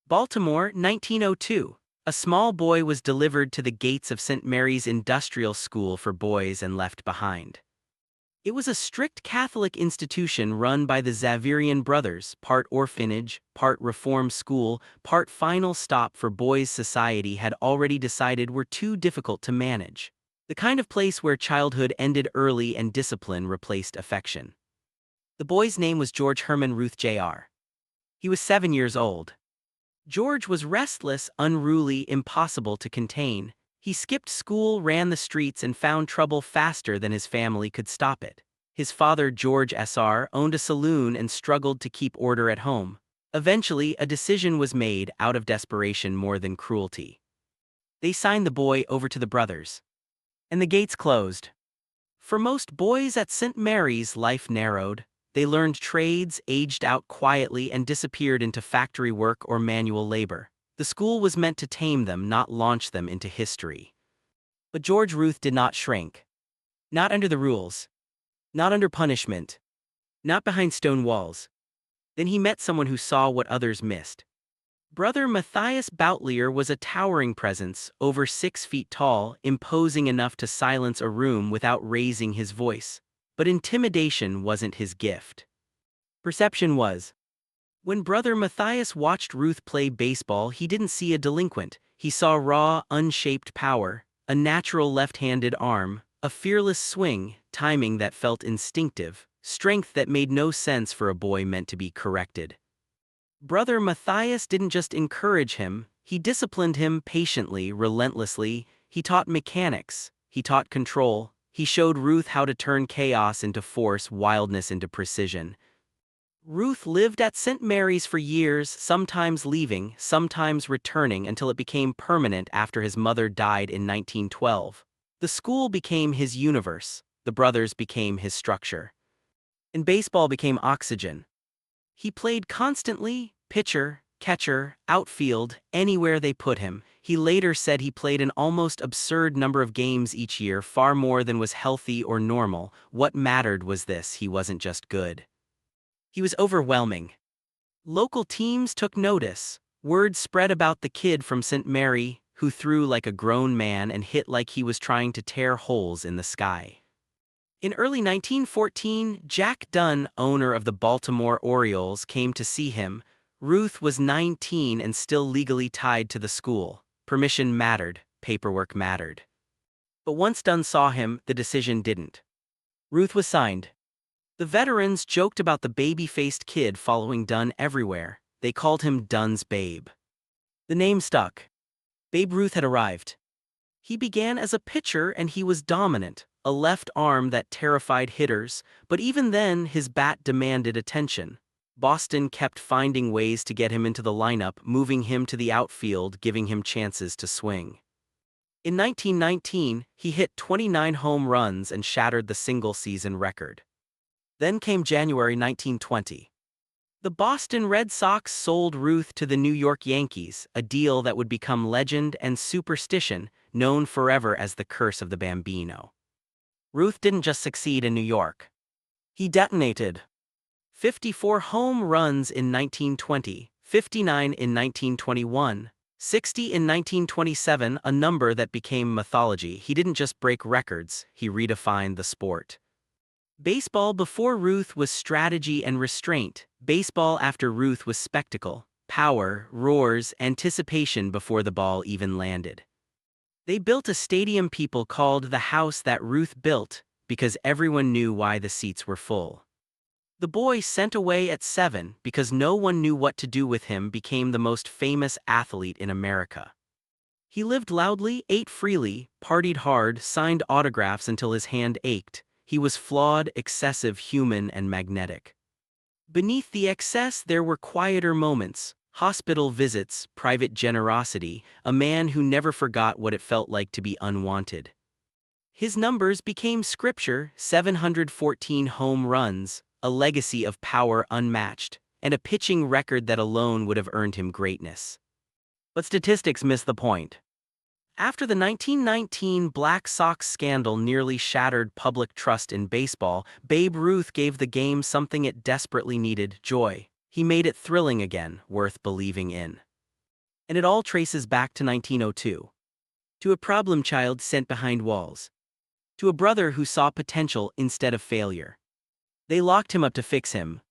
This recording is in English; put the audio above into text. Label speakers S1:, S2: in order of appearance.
S1: Baltimore, 1902. A small boy was delivered to the gates of St. Mary's Industrial School for Boys and left behind. It was a strict Catholic institution run by the Xaverian brothers, part orphanage, part reform school, part final stop for boys society had already decided were too difficult to manage. The kind of place where childhood ended early and discipline replaced affection. The boy's name was George Herman Ruth Jr. He was 7 years old. George was restless, unruly, impossible to contain. He skipped school, ran the streets, and found trouble faster than his family could stop it. His father, George Sr., owned a saloon and struggled to keep order at home. Eventually, a decision was made out of desperation more than cruelty. They signed the boy over to the brothers. And the gates closed. For most boys at St. Mary's, life narrowed. They learned trades, aged out quietly, and disappeared into factory work or manual labor. The school was meant to tame them, not launch them into history. But George Ruth did not shrink. Not under the rules. Not under punishment. Not behind stone walls. Then he met someone who saw what others missed. Brother Matthias Boutlier was a towering presence, over 6 feet tall, imposing enough to silence a room without raising his voice. But intimidation wasn't his gift. Perception was. When Brother Matthias watched Ruth play baseball, he didn't see a delinquent. He saw raw, unshaped power, a natural left-handed arm, a fearless swing, timing that felt instinctive, strength that made no sense for a boy meant to be corrected. Brother Matthias didn't just encourage him, he disciplined him patiently, relentlessly. He taught mechanics, he taught control. He showed Ruth how to turn chaos into force, wildness into precision. Ruth lived at St. Mary's for years, sometimes leaving, sometimes returning until it became permanent after his mother died in 1912. The school became his universe, the brothers became his structure. And baseball became oxygen. He played constantly, pitcher, catcher, outfield, anywhere they put him. He later said he played an almost absurd number of games each year, far more than was healthy or normal. What mattered was this: he wasn't just good. He was overwhelming. Local teams took notice. Word spread about the kid from St. Mary, who threw like a grown man and hit like he was trying to tear holes in the sky. In early 1914, Jack Dunn, owner of the Baltimore Orioles, came to see him. Ruth was 19 and still legally tied to the school. Permission mattered, paperwork mattered. But once Dunn saw him, the decision didn't. Ruth was signed. The veterans joked about the baby-faced kid following Dunn everywhere. They called him Dunn's Babe. The name stuck. Babe Ruth had arrived. He began as a pitcher and he was dominant, a left arm that terrified hitters, but even then his bat demanded attention. Boston kept finding ways to get him into the lineup, moving him to the outfield, giving him chances to swing. In 1919, he hit 29 home runs and shattered the single-season record. Then came January 1920. The Boston Red Sox sold Ruth to the New York Yankees, a deal that would become legend and superstition, known forever as the Curse of the Bambino. Ruth didn't just succeed in New York. He detonated. 54 home runs in 1920, 59 in 1921, 60 in 1927, a number that became mythology. He didn't just break records, he redefined the sport. Baseball before Ruth was strategy and restraint. Baseball after Ruth was spectacle, power, roars, anticipation before the ball even landed. They built a stadium people called the house that Ruth built, because everyone knew why the seats were full. The boy sent away at 7 because no one knew what to do with him became the most famous athlete in America. He lived loudly, ate freely, partied hard, signed autographs until his hand ached. He was flawed, excessive, human, and magnetic. Beneath the excess there were quieter moments, hospital visits, private generosity, a man who never forgot what it felt like to be unwanted. His numbers became scripture: 714 home runs, a legacy of power unmatched, and a pitching record that alone would have earned him greatness. But statistics miss the point. After the 1919 Black Sox scandal nearly shattered public trust in baseball, Babe Ruth gave the game something it desperately needed: joy. He made it thrilling again, worth believing in. And it all traces back to 1902. To a problem child sent behind walls. To a brother who saw potential instead of failure. They locked him up to fix him,